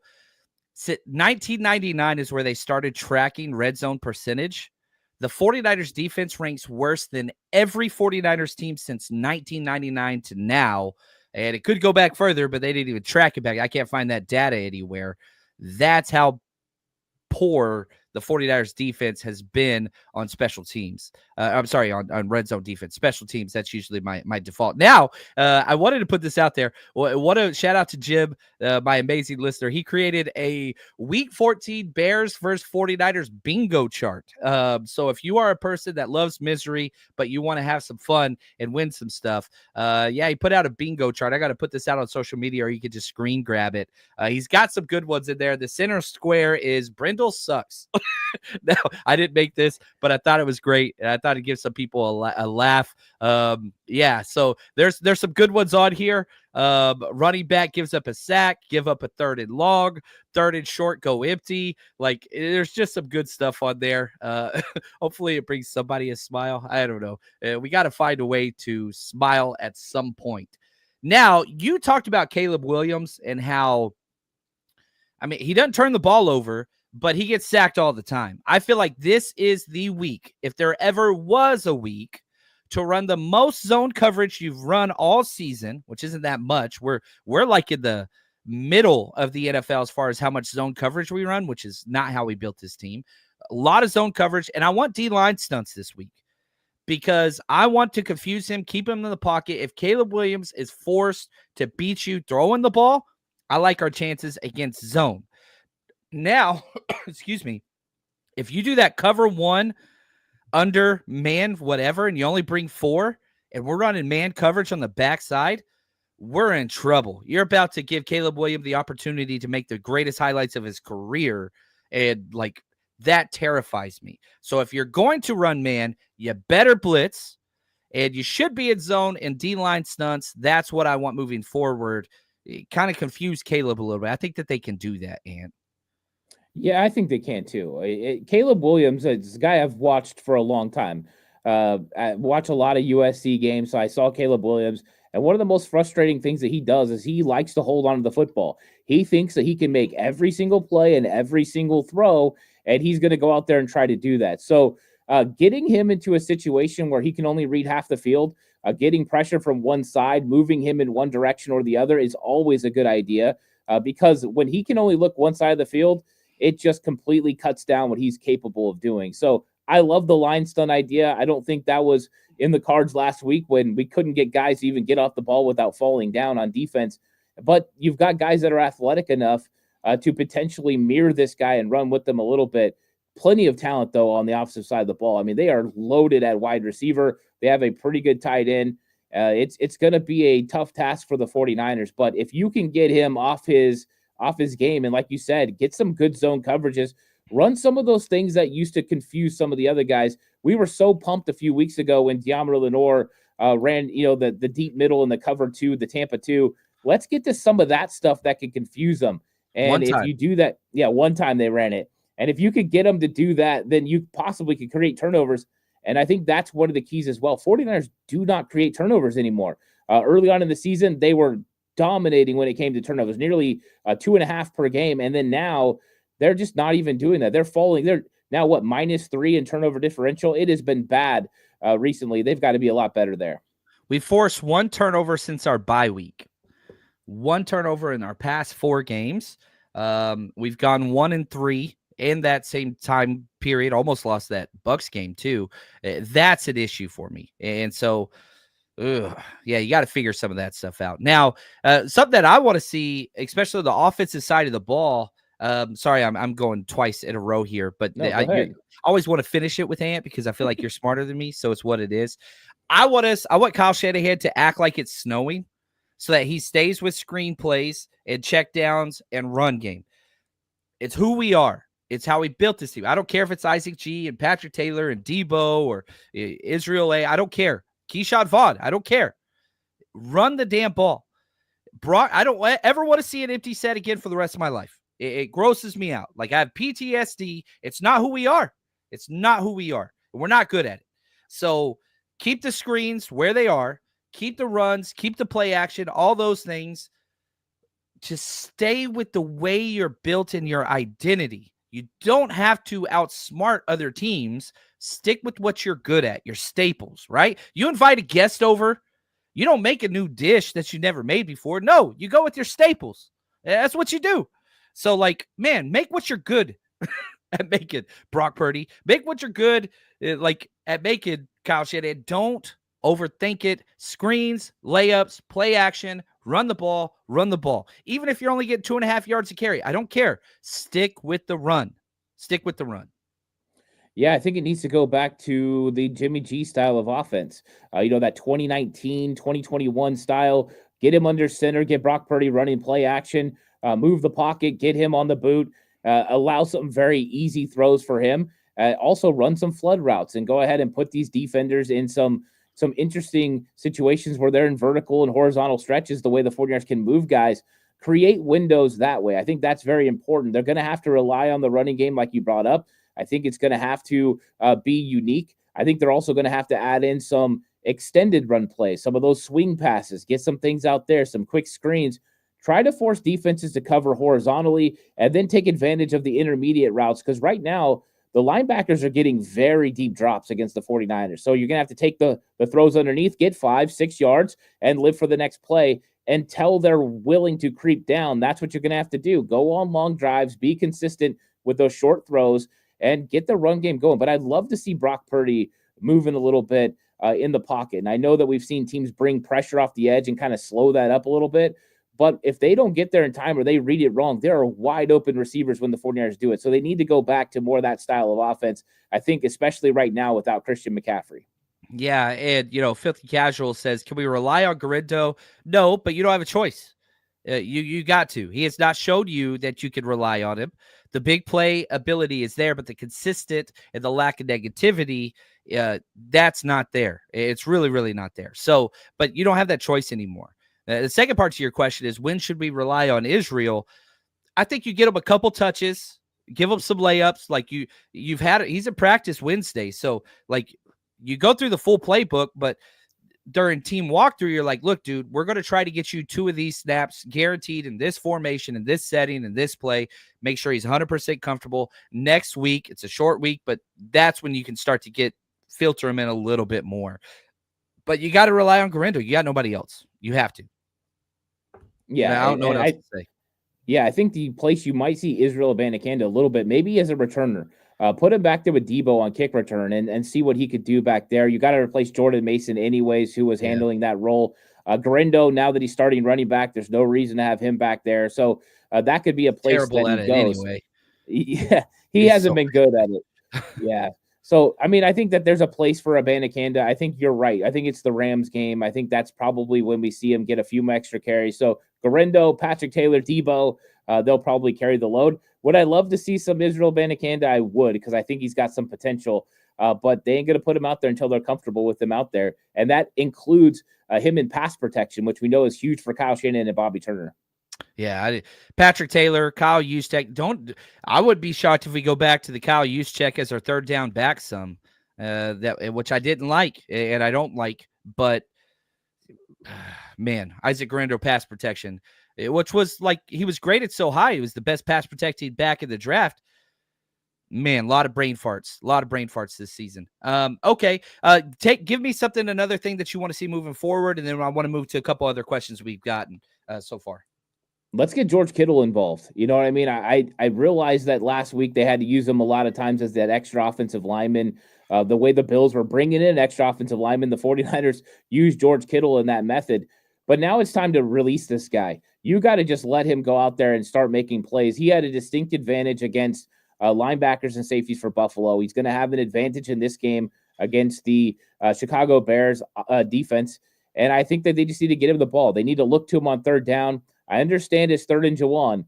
Speaker 2: 1999 is where they started tracking red zone percentage. The 49ers defense ranks worse than every 49ers team since 1999 to now. And it could go back further, but they didn't even track it back. I can't find that data anywhere. That's how poor the 49ers defense has been on special teams. I'm sorry, on red zone defense. Special teams, that's usually my default. Now, I wanted to put this out there. What a shout out to Jim, my amazing listener. He created a Week 14 Bears versus 49ers bingo chart. So if you are a person that loves misery, but you want to have some fun and win some stuff, he put out a bingo chart. I got to put this out on social media, or you could just screen grab it. He's got some good ones in there. The center square is Brindle sucks. No, I didn't make this, but I thought it was great, and I thought it'd give some people a laugh. So there's some good ones on here. Running back gives up a sack, give up a 3rd and long, 3rd and short, go empty. Like, there's just some good stuff on there. Hopefully it brings somebody a smile. I don't know. We got to find a way to smile at some point. Now, you talked about Caleb Williams and how, he doesn't turn the ball over, but he gets sacked all the time. I feel like this is the week, if there ever was a week, to run the most zone coverage you've run all season, which isn't that much. We're like in the middle of the NFL as far as how much zone coverage we run, which is not how we built this team. A lot of zone coverage, and I want D-line stunts this week because I want to confuse him, keep him in the pocket. If Caleb Williams is forced to beat you throwing the ball, I like our chances against zone. Now, excuse me, if you do that cover 1 under man, whatever, and you only bring 4, and we're running man coverage on the backside, we're in trouble. You're about to give Caleb Williams the opportunity to make the greatest highlights of his career, and that terrifies me. So if you're going to run man, you better blitz, and you should be in zone and D-line stunts. That's what I want moving forward. It kind of confused Caleb a little bit. I think that they can do that, Ant.
Speaker 3: Yeah, I think they can too. Caleb Williams is a guy I've watched for a long time. I watch a lot of USC games, so I saw Caleb Williams. And one of the most frustrating things that he does is he likes to hold on to the football. He thinks that he can make every single play and every single throw, and he's going to go out there and try to do that. So getting him into a situation where he can only read half the field, getting pressure from one side, moving him in one direction or the other is always a good idea because when he can only look one side of the field, it just completely cuts down what he's capable of doing. So I love the line stun idea. I don't think that was in the cards last week when we couldn't get guys to even get off the ball without falling down on defense. But you've got guys that are athletic enough to potentially mirror this guy and run with them a little bit. Plenty of talent, though, on the offensive side of the ball. They are loaded at wide receiver. They have a pretty good tight end. It's going to be a tough task for the 49ers. But if you can get him off his game, and like you said, get some good zone coverages, run some of those things that used to confuse some of the other guys. We were so pumped a few weeks ago when De'Amara Lenore ran, the deep middle and the cover 2, the Tampa 2. Let's get to some of that stuff that can confuse them. And if you do that, one time they ran it. And if you could get them to do that, then you possibly could create turnovers. And I think that's one of the keys as well. 49ers do not create turnovers anymore. Early on in the season, they were dominating when it came to turnovers, nearly 2.5 per game. And then now they're just not even doing that. They're falling. They're now -3 in turnover differential. It has been bad recently. They've got to be a lot better there.
Speaker 2: We forced 1 turnover since our bye week. 1 turnover in our past 4 games. We've gone 1-3 in that same time period. Almost lost that Bucks game too. That's an issue for me. And so you got to figure some of that stuff out. Now, something that I want to see, especially the offensive side of the ball. Sorry, I'm going twice in a row here, but I always want to finish it with Ant because I feel like you're smarter than me, so it's what it is. I want Kyle Shanahan to act like it's snowing so that he stays with screen plays and check downs and run game. It's who we are. It's how we built this team. I don't care if it's Isaac G and Patrick Taylor and Debo or Israel A. I don't care. Keyshawn Vaughn, I don't care. run the damn ball. Brock, I don't ever want to see an empty set again for the rest of my life. It grosses me out. Like, I have PTSD. It's not who we are. It's not who we are. We're not good at it. So keep the screens where they are. Keep the runs. Keep the play action. All those things. Just stay with the way you're built in your identity. You don't have to outsmart other teams. Stick with what you're good at, your staples, right? You invite a guest over. You don't make a new dish that you never made before. No, you go with your staples. That's what you do. So, like, man, make what you're good at making, Brock Purdy. Make what you're good at making, Kyle Shanahan. Don't overthink it. Screens, layups, play action, run the ball. Even if you're only getting 2.5 yards to carry, I don't care. Stick with the run.
Speaker 3: Yeah, I think it needs to go back to the Jimmy G style of offense. That 2019, 2021 style. Get him under center, get Brock Purdy running play action, move the pocket, get him on the boot, allow some very easy throws for him. Also run some flood routes and go ahead and put these defenders in some interesting situations where they're in vertical and horizontal stretches, the way the 49ers can move guys. Create windows that way. I think that's very important. They're going to have to rely on the running game like you brought up. I think it's going to have to be unique. I think they're also going to have to add in some extended run plays, some of those swing passes, get some things out there, some quick screens. Try to force defenses to cover horizontally and then take advantage of the intermediate routes, because right now the linebackers are getting very deep drops against the 49ers. So you're going to have to take the throws underneath, get 5-6 yards, and live for the next play until they're willing to creep down. That's what you're going to have to do. Go on long drives, be consistent with those short throws, and get the run game going. But I'd love to see Brock Purdy moving a little bit in the pocket. And I know that we've seen teams bring pressure off the edge and kind of slow that up a little bit. But if they don't get there in time or they read it wrong, there are wide open receivers when the 49ers do it. So they need to go back to more of that style of offense, I think, especially right now without Christian McCaffrey.
Speaker 2: Yeah, and, Filthy Casual says, can we rely on Garindo? No, but you don't have a choice. You got to. He has not showed you that you can rely on him. The big play ability is there, but the consistent and the lack of negativity, that's not there. It's really, really not there. So, but you don't have that choice anymore. The second part to your question is, when should we rely on Israel? I think you get him a couple touches, give him some layups. Like you've had, he's in practice Wednesday. So like you go through the full playbook, but during team walkthrough, you're like, look, dude, we're going to try to get you 2 of these snaps guaranteed in this formation, in this setting, in this play. Make sure he's 100% comfortable. Next week, it's a short week, but that's when you can start to filter him in a little bit more. But you got to rely on Garindo. You got nobody else. You have to.
Speaker 3: Yeah,
Speaker 2: I don't know what else to say.
Speaker 3: Yeah, I think the place you might see Israel Abanikanda a little bit, maybe as a returner. Put him back there with Debo on kick return and see what he could do back there. You got to replace Jordan Mason anyways, who was handling that role. Garindo, now that he's starting running back, there's no reason to have him back there. So that could be a place
Speaker 2: terrible
Speaker 3: that
Speaker 2: he
Speaker 3: goes.
Speaker 2: Anyway.
Speaker 3: Yeah, he hasn't been good at it. Yeah. So, I mean, I think that there's a place for Abanikanda. I think you're right. I think it's the Rams game. I think that's probably when we see him get a few extra carries. So Garindo, Patrick Taylor, Debo, they'll probably carry the load. Would I love to see some Israel Abanikanda? I would, because I think he's got some potential. But they ain't going to put him out there until they're comfortable with him out there. And that includes him in pass protection, which we know is huge for Kyle Shanahan and Bobby Turner.
Speaker 2: Yeah, Patrick Taylor, Kyle Juszczyk. I would be shocked if we go back to the Kyle Juszczyk as our third down back some, which I didn't like and I don't like. But man, Isaac Garindo pass protection, which was like, he was graded so high. He was the best pass protected back in the draft. Man, a lot of brain farts this season. Okay. Give me another thing that you want to see moving forward. And then I want to move to a couple other questions we've gotten so far.
Speaker 3: Let's get George Kittle involved. You know what I mean? I realized that last week they had to use him a lot of times as that extra offensive lineman. The way the Bills were bringing in extra offensive lineman, the 49ers used George Kittle in that method. But now it's time to release this guy. You got to just let him go out there and start making plays. He had a distinct advantage against linebackers and safeties for Buffalo. He's going to have an advantage in this game against the Chicago Bears defense. And I think that they just need to get him the ball. They need to look to him on third down. I understand it's 3rd and Jawan,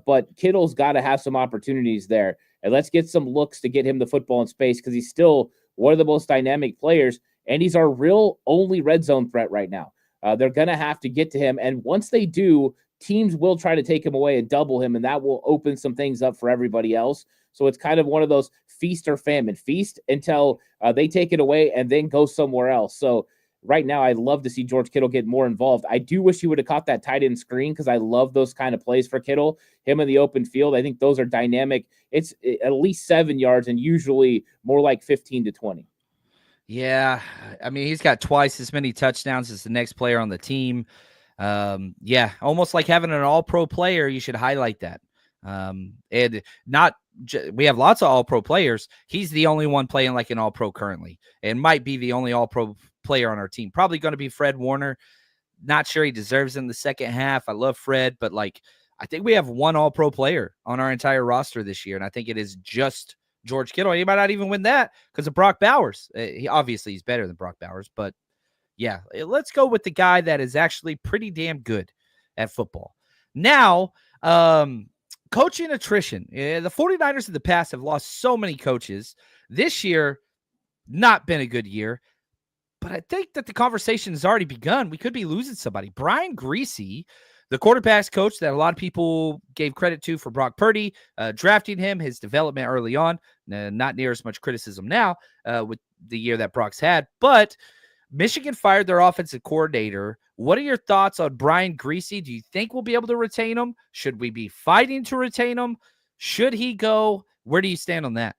Speaker 3: but Kittle's got to have some opportunities there. And let's get some looks to get him the football in space, because he's still one of the most dynamic players, and he's our real only red zone threat right now. they're going to have to get to him. And once they do, teams will try to take him away and double him, and that will open some things up for everybody else. So it's kind of one of those feast or famine. Feast until they take it away and then go somewhere else. So right now, I'd love to see George Kittle get more involved. I do wish he would have caught that tight end screen because I love those kind of plays for Kittle. Him in the open field, I think those are dynamic. It's at least 7 yards and usually more like 15 to 20.
Speaker 2: Yeah, I mean, he's got twice as many touchdowns as the next player on the team. Yeah, almost like having an all-pro player. You should highlight that. And not we have lots of all-pro players. He's the only one playing like an all-pro currently, and might be the only all-pro player on our team. Probably going to be Fred Warner. Not sure he deserves in the second half. I love Fred, but like I think we have one all-pro player on our entire roster this year, and I think it is just George Kittle. He might not even win that because of Brock Bowers. He's better than Brock Bowers, but yeah, let's go with the guy that is actually pretty damn good at football. Now, coaching attrition. The 49ers in the past have lost so many coaches. This year, not been a good year, but I think that the conversation has already begun. We could be losing somebody. Brian Griese, the quarterbacks coach that a lot of people gave credit to for Brock Purdy, drafting him, his development early on, not near as much criticism now with the year that Brock's had, but Michigan fired their offensive coordinator. What are your thoughts on Brian Griese? Do you think we'll be able to retain him? Should we be fighting to retain him? Should he go? Where do you stand on that?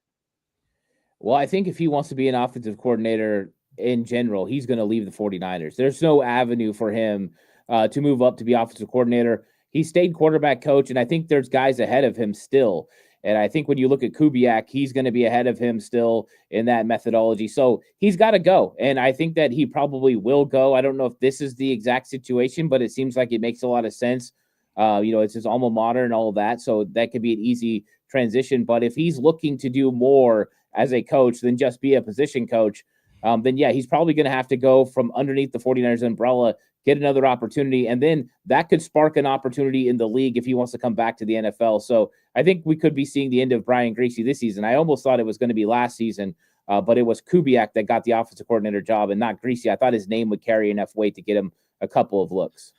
Speaker 3: Well, I think if he wants to be an offensive coordinator in general, he's going to leave the 49ers. There's no avenue for him to move up to be offensive coordinator. He stayed quarterback coach, and I think there's guys ahead of him still. And I think when you look at Kubiak, he's going to be ahead of him still in that methodology. So he's got to go. And I think that he probably will go. I don't know if this is the exact situation, but it seems like it makes a lot of sense. It's his alma mater and all of that. So that could be an easy transition. But if he's looking to do more as a coach than just be a position coach, then yeah, he's probably going to have to go from underneath the 49ers umbrella, get another opportunity, and then that could spark an opportunity in the league if he wants to come back to the NFL. So I think we could be seeing the end of Brian Griese this season. I almost thought it was going to be last season, but it was Kubiak that got the offensive coordinator job and not Griese. I thought his name would carry enough weight to get him a couple of looks.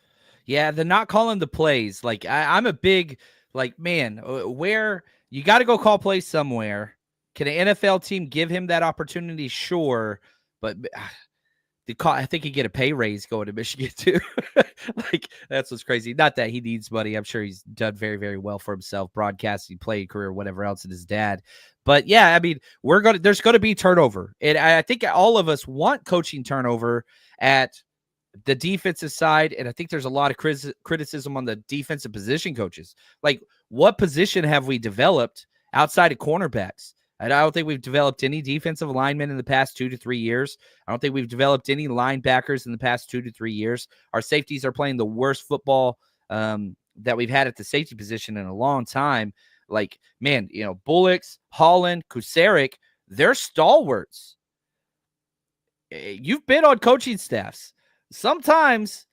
Speaker 2: Yeah, the not calling the plays. Like I'm a big, man, where you got to go call plays somewhere. Can an NFL team give him that opportunity? Sure, but I think he'd get a pay raise going to Michigan too. That's what's crazy. Not that he needs money. I'm sure he's done very, very well for himself, broadcasting, playing career, whatever else, and his dad. But yeah, I mean, there's going to be turnover. And I think all of us want coaching turnover at the defensive side. And I think there's a lot of criticism on the defensive position coaches. Like, what position have we developed outside of cornerbacks? I don't think we've developed any defensive linemen in the past 2 to 3 years. I don't think we've developed any linebackers in the past 2 to 3 years. Our safeties are playing the worst football that we've had at the safety position in a long time. Like, man, Bullocks, Holland, Kusaric, they're stalwarts. You've been on coaching staffs. Sometimes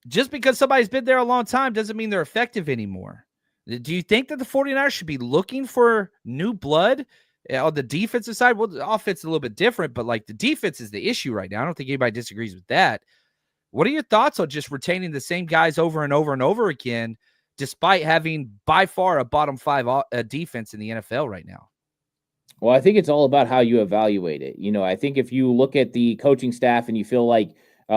Speaker 2: just because somebody's been there a long time doesn't mean they're effective anymore. Do you think that the 49ers should be looking for new blood on the defensive side? Well, the offense is a little bit different, but the defense is the issue right now. I don't think anybody disagrees with that. What are your thoughts on just retaining the same guys over and over and over again, despite having by far a bottom 5 defense in the NFL right now?
Speaker 3: Well, I think it's all about how you evaluate it. I think if you look at the coaching staff and you feel like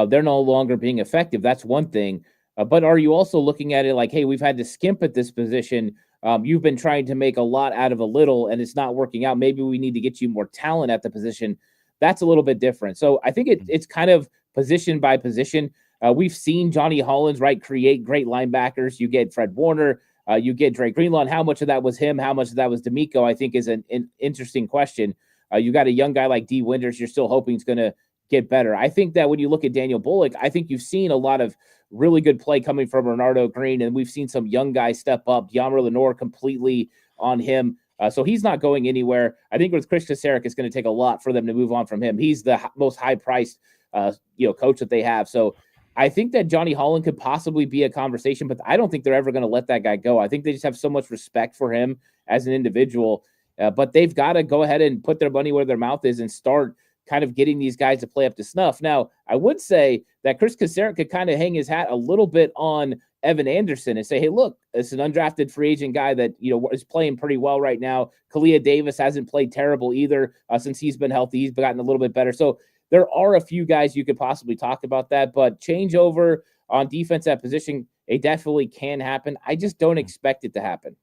Speaker 3: they're no longer being effective, that's one thing. But are you also looking at it like, hey, we've had to skimp at this position. You've been trying to make a lot out of a little, and it's not working out. Maybe we need to get you more talent at the position. That's a little bit different. So I think it's kind of position by position. We've seen Johnny Hollins, create great linebackers. You get Fred Warner. You get Dre Greenlaw. And how much of that was him? How much of that was D'Amico? I think is an interesting question. You got a young guy like D. Winters. You're still hoping he's going to get better. I think that when you look at Daniel Bullock, I think you've seen a lot of really good play coming from Bernardo Green, and we've seen some young guys step up. Yammer Lenore completely on him. So he's not going anywhere. I think with Chris Kusaric, it's going to take a lot for them to move on from him. He's the most high-priced coach that they have. So I think that Johnny Holland could possibly be a conversation, but I don't think they're ever going to let that guy go. I think they just have so much respect for him as an individual, but they've got to go ahead and put their money where their mouth is and start kind of getting these guys to play up to snuff. Now, I would say that Chris Kacerek could kind of hang his hat a little bit on Evan Anderson and say, hey, look, it's an undrafted free agent guy that, is playing pretty well right now. Kalia Davis hasn't played terrible either since he's been healthy. He's gotten a little bit better. So there are a few guys you could possibly talk about that, but changeover on defense at position, it definitely can happen. I just don't expect it to happen.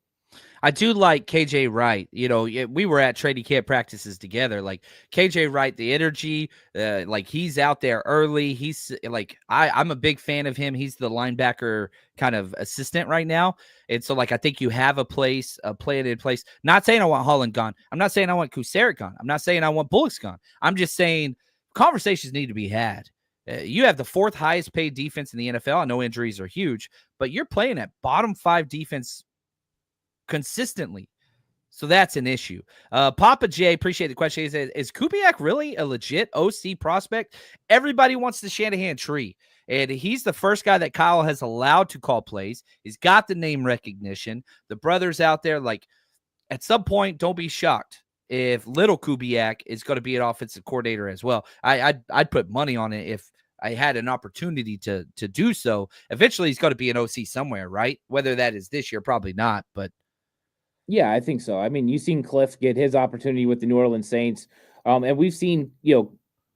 Speaker 2: I do like KJ Wright. We were at training camp practices together. Like KJ Wright, the energy, like he's out there early. He's like, I'm a big fan of him. He's the linebacker kind of assistant right now. And so like, I think you have a plan in place. Not saying I want Holland gone. I'm not saying I want Kacerek gone. I'm not saying I want Bullocks gone. I'm just saying conversations need to be had. You have the 4th highest paid defense in the NFL. I know injuries are huge, but you're playing at bottom 5 defense consistently. So that's an issue. Papa J, appreciate the question. He says, is Kubiak really a legit OC prospect? Everybody wants the Shanahan tree, and he's the first guy that Kyle has allowed to call plays. He's got the name recognition. The brothers out there, like, at some point, don't be shocked if little Kubiak is going to be an offensive coordinator as well. I'd put money on it if I had an opportunity to do so. Eventually, he's going to be an OC somewhere, right? Whether that is this year, probably not, but
Speaker 3: yeah, I think so. I mean, you've seen Cliff get his opportunity with the New Orleans Saints, and we've seen,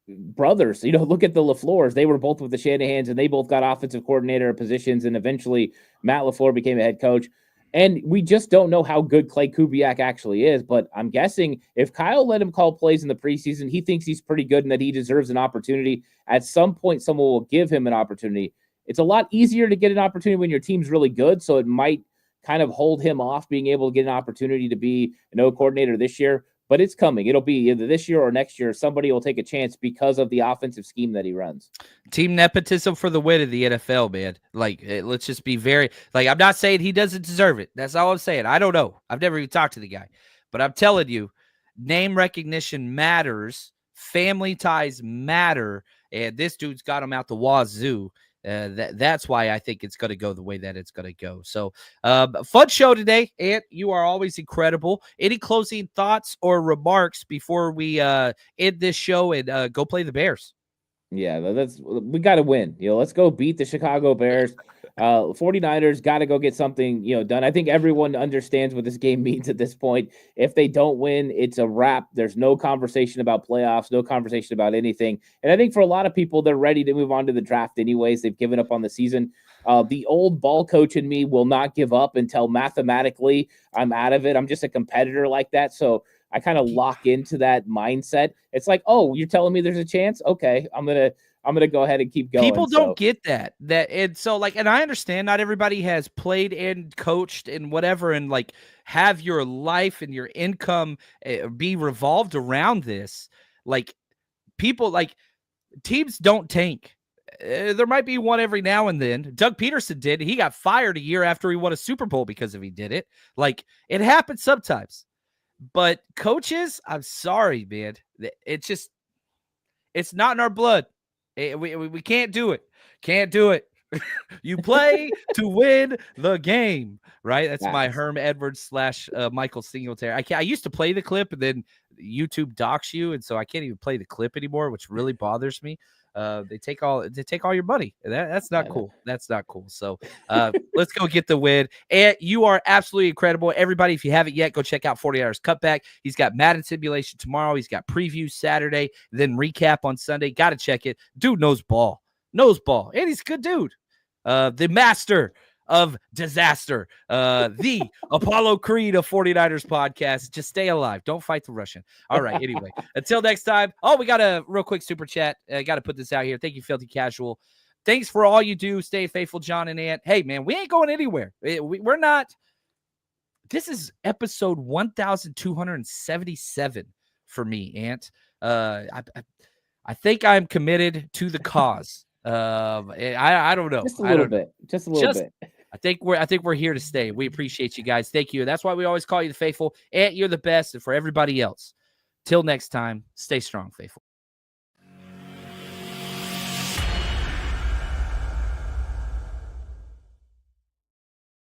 Speaker 3: brothers. Look at the LaFleurs. They were both with the Shanahans, and they both got offensive coordinator positions, and eventually Matt LaFleur became a head coach. And we just don't know how good Clay Kubiak actually is, but I'm guessing if Kyle let him call plays in the preseason, he thinks he's pretty good and that he deserves an opportunity. At some point, someone will give him an opportunity. It's a lot easier to get an opportunity when your team's really good, so it might kind of hold him off being able to get an opportunity to be an O coordinator this year, but it's coming. It'll be either this year or next year. Somebody will take a chance because of the offensive scheme that he runs.
Speaker 2: Team nepotism for the win of the NFL, man. Like, let's just be very, like, I'm not saying he doesn't deserve it. That's all I'm saying. I don't know. I've never even talked to the guy, but I'm telling you, name recognition matters. Family ties matter. And this dude's got him out the wazoo. That's why I think it's going to go the way that it's going to go. So, fun show today, Ant. You are always incredible. Any closing thoughts or remarks before we end this show and go play the Bears?
Speaker 3: Yeah, we got to win. Let's go beat the Chicago Bears. 49ers got to go get something, done. I think everyone understands what this game means at this point. If they don't win, it's a wrap. There's no conversation about playoffs, no conversation about anything. And I think for a lot of people, they're ready to move on to the draft anyways. They've given up on the season. The old ball coach in me will not give up until mathematically I'm out of it. I'm just a competitor like that. So I kind of lock into that mindset. It's like, oh, you're telling me there's a chance? Okay, I'm gonna go ahead and keep going.
Speaker 2: People don't get that. And so, like, and I understand not everybody has played and coached and whatever, and like have your life and your income be revolved around this. Like, people, like, teams don't tank. There might be one every now and then. Doug Peterson did. He got fired a year after he won a Super Bowl because he did it. Like, it happens sometimes. But coaches, I'm sorry, man. It's not in our blood. We can't do it. Can't do it. You play to win the game, right? That's my Herm Edwards / Michael Singletary. I used to play the clip, and then YouTube docks you, and so I can't even play the clip anymore, which really bothers me. They take all your money. That's not cool. That's not cool. So let's go get the win. And you are absolutely incredible. Everybody, if you haven't yet, go check out 40 Hours Cutback. He's got Madden Simulation tomorrow. He's got preview Saturday, then recap on Sunday. Got to check it. Dude knows ball. And he's a good dude. The master of disaster, the Apollo Creed of 49ers podcast. Just stay alive. Don't fight the Russian. All right. Anyway, until next time. Oh, we got a real quick super chat. I got to put this out here. Thank you, Filthy Casual. Thanks for all you do. Stay faithful, John and Ant. Hey, man, we ain't going anywhere. We're not. This is episode 1277 for me, Ant. I think I'm committed to the cause. I don't know.
Speaker 3: Just a little bit.
Speaker 2: I think we're here to stay. We appreciate you guys. Thank you. That's why we always call you the faithful. Ant, you're the best. And for everybody else, till next time, stay strong, faithful.